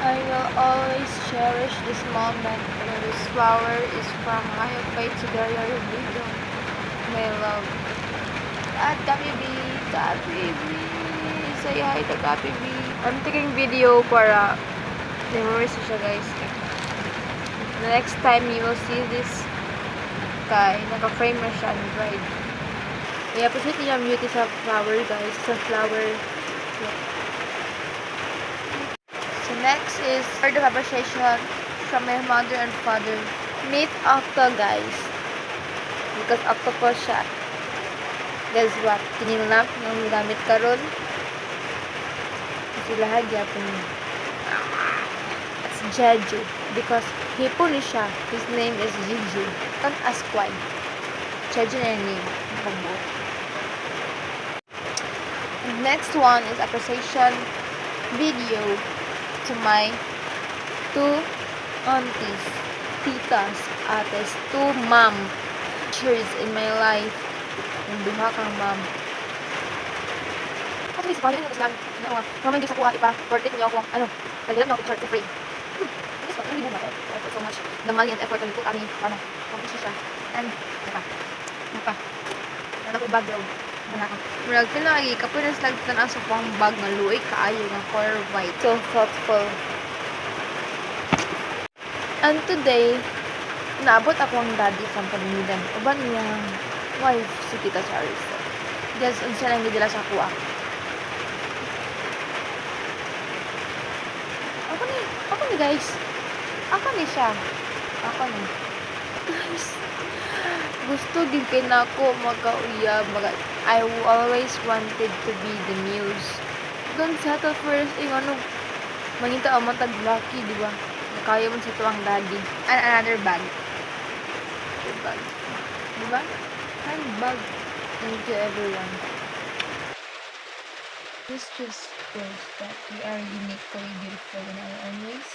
I will always cherish this moment when this flower is from my faith to their religion. My love. At Kapi B. Kapi B. Say hi to Kapi B. I'm taking video para memories siya, guys. The next time you will see this guy, naka-frame na siya and bride. I-appreciate niyo yung beauty sa flower, guys. Sa flower. Yeah. So next is word of appreciation from my mother and father. Meet Octo, guys. Because octopus siya. Guess what? Kinilap ng gamit karon. Kasi lahat yapon niya. It's Jeju. Because hipon siya. His name is Jeju. Don't ask why. Jeju na yung name. Pagbuot. Next one is appreciation video to my two aunties, titas, ates, two mom cheers in my life. Yung duha kang mom. At least, paano yun lang? Mamay din sa kuha, ipa, birthday niyo ako, nalilang niyo ako picture to frame. At least, hindi mo ba? Effort so much. The money and effort na nito kami, paano? Complete siya. And, ano ko background. Murag pinagi, kapinas lang tanan sa pang bag nga luoy kaayo nga color white. So thoughtful. And today, naabot ako ang daddy from Kalimidan. Uban niyang wife, si Tita Charis. Guys, unsa lang gidala sa kuha. Ako ni guys. Ako ni siya. Ako ni. Guys, gusto gid kay nako magkauyab. I always wanted to be the muse. Don't settle for mangita man tag lucky, di ba? Kaya mo sa tuwang daddy. And another bag. Bag. Di ba? Handbag. Thank you, everyone. This just shows that we are uniquely beautiful in our own ways.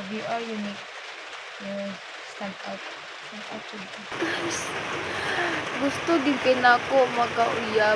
If we are unique, we will stand out. Guys, gusto gid kay nako magkauyab.